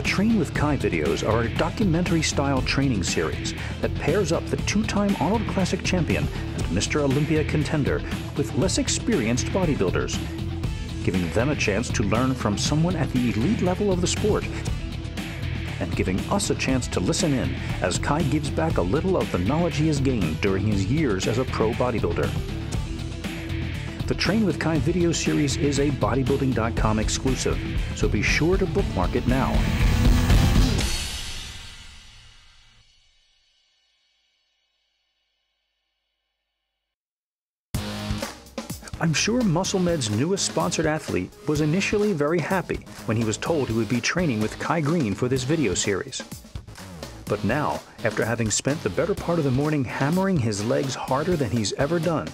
The Train with Kai videos are a documentary-style training series that pairs up the two-time Arnold Classic champion and Mr. Olympia contender with less experienced bodybuilders, giving them a chance to learn from someone at the elite level of the sport, and giving us a chance to listen in as Kai gives back a little of the knowledge he has gained during his years as a pro bodybuilder. The Train with Kai video series is a bodybuilding.com exclusive, so be sure to bookmark it now. I'm sure MuscleMed's newest sponsored athlete was initially very happy when he was told he would be training with Kai Greene for this video series. But now, after having spent the better part of the morning hammering his legs harder than he's ever done,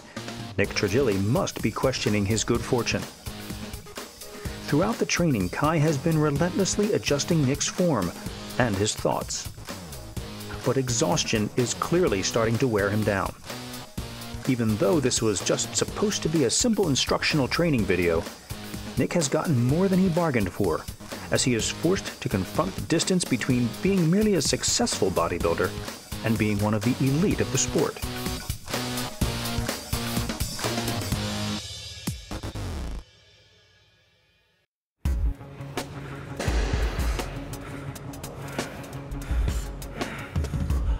Nick Trigili must be questioning his good fortune. Throughout the training, Kai has been relentlessly adjusting Nick's form and his thoughts. But exhaustion is clearly starting to wear him down. Even though this was just supposed to be a simple instructional training video, Nick has gotten more than he bargained for, as he is forced to confront the distance between being merely a successful bodybuilder and being one of the elite of the sport.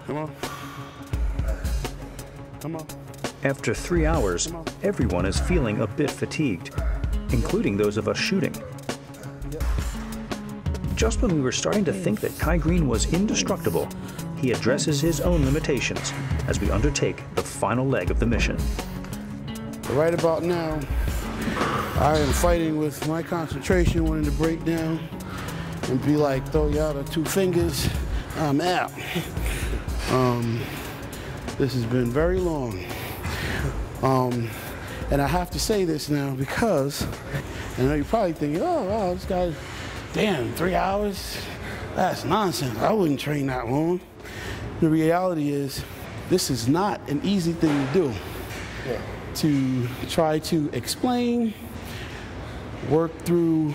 Come on. Come on. After 3 hours, everyone is feeling a bit fatigued, including those of us shooting. Just when we were starting to think that Kai Greene was indestructible, he addresses his own limitations as we undertake the final leg of the mission. Right about now, I am fighting with my concentration, wanting to break down and be like, throw you out of 2 fingers, I'm out. This has been very long. And I have to say this now because I know you're probably thinking, oh, wow, this guy, damn, 3 hours? That's nonsense. I wouldn't train that long. The reality is, this is not an easy thing to do. Yeah. To try to explain, work through,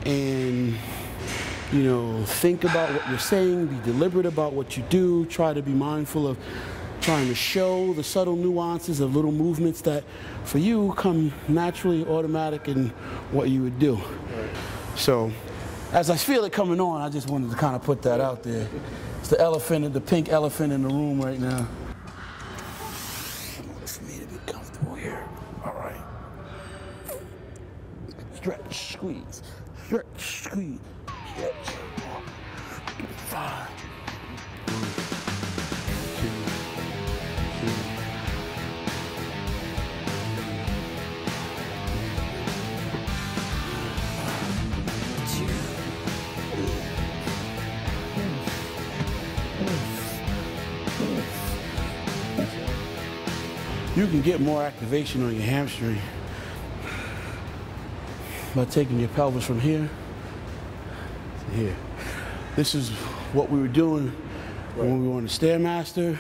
and think about what you're saying, be deliberate about what you do, try to be mindful of trying to show the subtle nuances of little movements that for you come naturally automatic in what you would do. Right. So as I feel it coming on, I just wanted to kind of put that out there. It's the elephant, the pink elephant in the room right now. For me to be comfortable here. All right. Stretch, squeeze, stretch, squeeze, stretch. 5. You can get more activation on your hamstring by taking your pelvis from here to here. This is what we were doing when we were on the Stairmaster,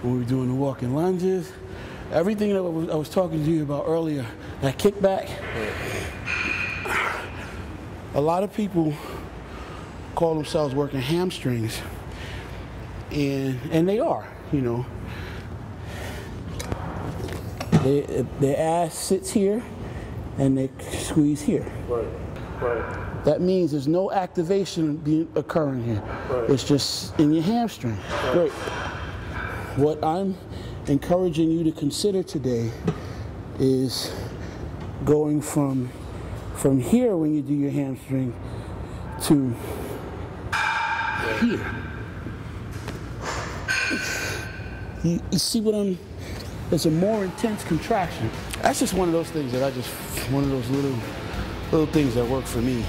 when we were doing the walking lunges. Everything that I was talking to you about earlier, that kickback. A lot of people call themselves working hamstrings, and they are, Their ass sits here, and they squeeze here. Right, right. That means there's no activation occurring here. Right. It's just in your hamstring. Right. Great. What I'm encouraging you to consider today is going from here when you do your hamstring to here. You see what I'm... It's a more intense contraction. That's just one of those things that one of those little things that work for me.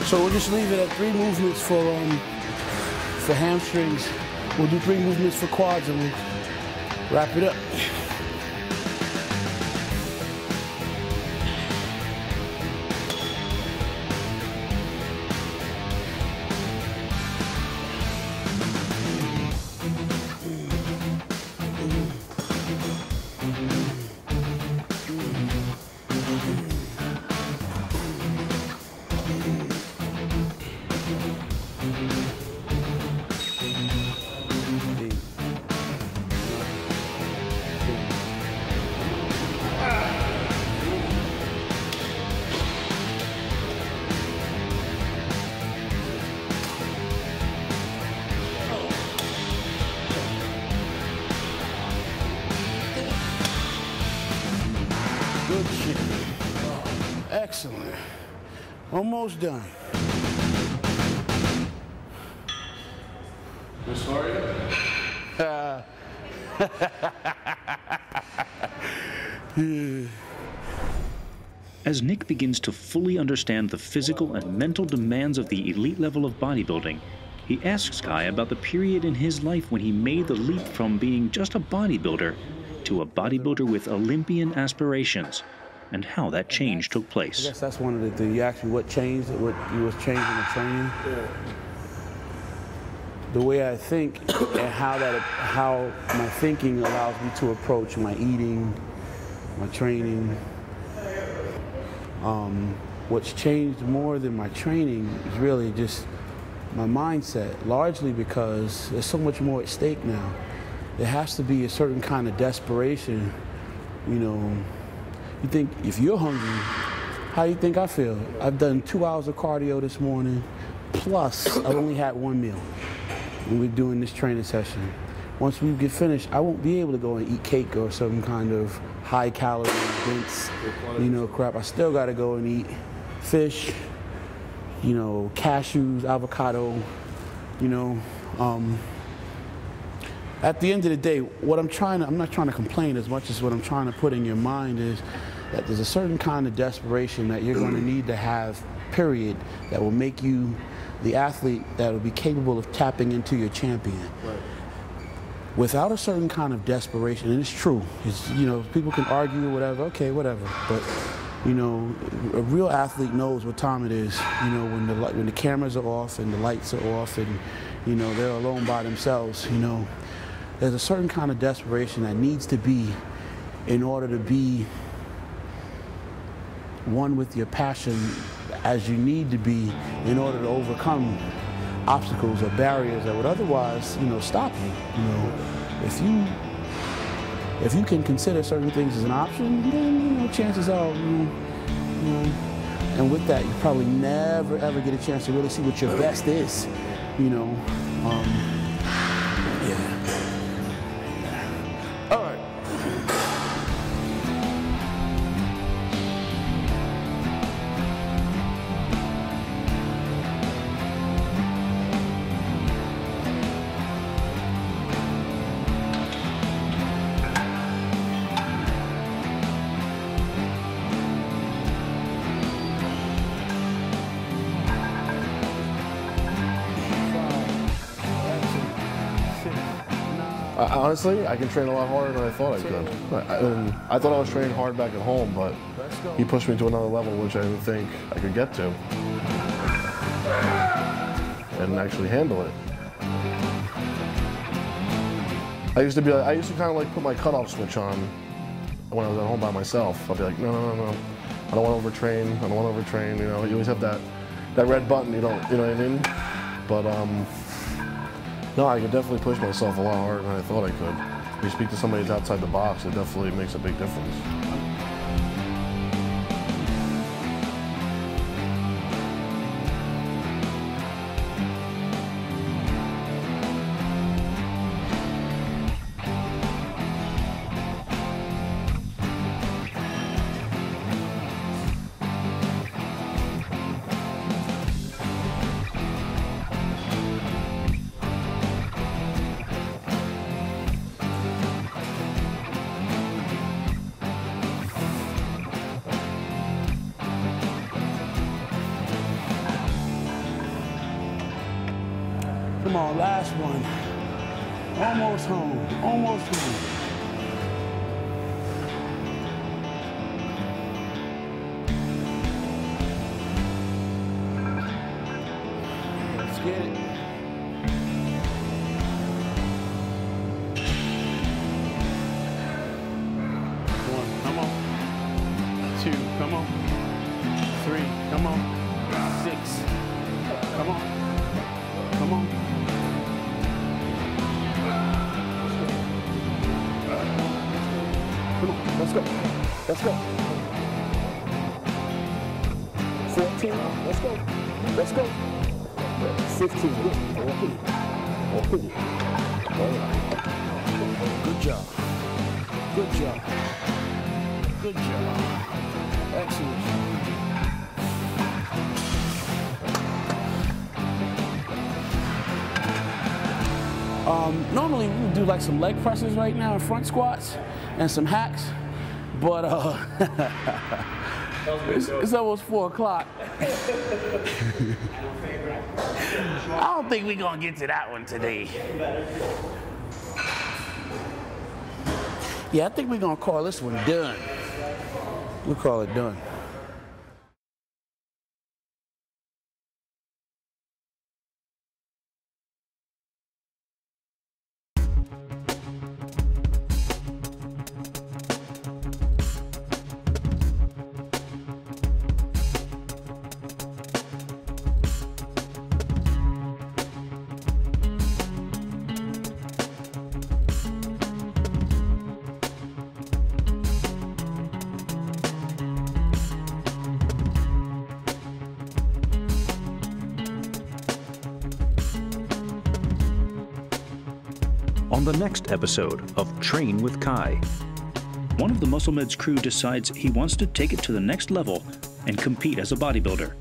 So we'll just leave it at 3 movements for hamstrings. We'll do 3 movements for quads and we'll wrap it up. Good shit. Excellent. Almost done. Sorry? As Nick begins to fully understand the physical and mental demands of the elite level of bodybuilding, he asks Kai about the period in his life when he made the leap from being just a bodybuilder to a bodybuilder with Olympian aspirations, and how that change took place. I guess that's one of the things. You asked me what changed, what you was changing the training. Yeah. The way I think and how my thinking allows me to approach my eating, my training. What's changed more than my training is really just my mindset, largely because there's so much more at stake now. There has to be a certain kind of desperation. You know, you think if you're hungry, how do you think I feel? I've done 2 hours of cardio this morning, plus I've only had 1 meal when we're doing this training session. Once we get finished, I won't be able to go and eat cake or some kind of high calorie, dense, crap. I still gotta go and eat fish, cashews, avocado, At the end of the day, I'm not trying to complain as much as what I'm trying to put in your mind is that there's a certain kind of desperation that you're going to need to have, period, that will make you the athlete that will be capable of tapping into your champion. Right. Without a certain kind of desperation, and it's true, people can argue or whatever, okay, whatever, but a real athlete knows what time it is, when the cameras are off and the lights are off and, they're alone by themselves, There's a certain kind of desperation that needs to be in order to be one with your passion as you need to be in order to overcome obstacles or barriers that would otherwise, stop you. If you can consider certain things as an option, then, chances are, and with that, you probably never ever get a chance to really see what your best is, Honestly, I can train a lot harder than I thought I could. I thought I was training hard back at home, but he pushed me to another level, which I didn't think I could get to, and actually handle it. I used to kind of like put my cutoff switch on when I was at home by myself. I'll be like, no, I don't want to overtrain. I don't want to overtrain. You always have that red button. You know what I mean? But no, I could definitely push myself a lot harder than I thought I could. When you speak to somebody who's outside the box, it definitely makes a big difference. Come on, last one. Almost home, almost home. Let's get it. One, come on. Two, come on. Three, come on. 6, come on. Come on. Come on, let's go. Let's go. 14, let's go. Let's go. 15, good. Okay. Okay. All right. Good job. Good job. Good job. Excellent. Normally we would do like some leg presses right now and front squats and some hacks, but it's almost 4 o'clock. I don't think we're gonna get to that one today. Yeah, I think we're gonna call this one done. We'll call it done. On the next episode of Train with Kai, one of the MuscleMeds crew decides he wants to take it to the next level and compete as a bodybuilder.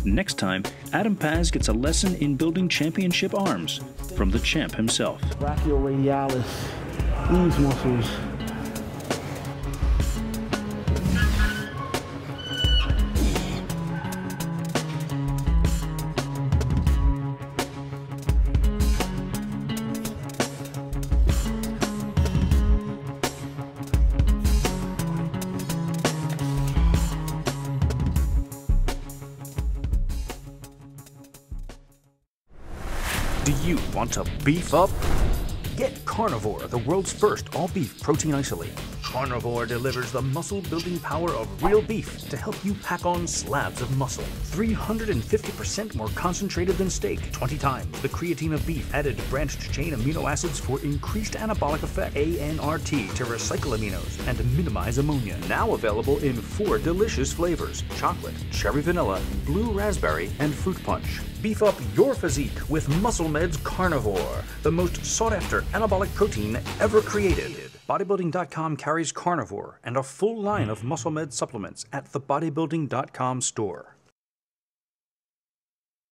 Next time, Adam Paz gets a lesson in building championship arms from the champ himself. Brachioradialis, these muscles. Do you want to beef up? Get Carnivore, the world's first all-beef protein isolate. Carnivore delivers the muscle-building power of real beef to help you pack on slabs of muscle. 350% more concentrated than steak, 20 times the creatine of beef, added branched-chain amino acids for increased anabolic effect, ANRT to recycle aminos and minimize ammonia. Now available in 4 delicious flavors: chocolate, cherry vanilla, blue raspberry, and fruit punch. Beef up your physique with MuscleMeds Carnivore, the most sought-after anabolic protein ever created. Bodybuilding.com carries Carnivore and a full line of MuscleMeds supplements at the Bodybuilding.com store.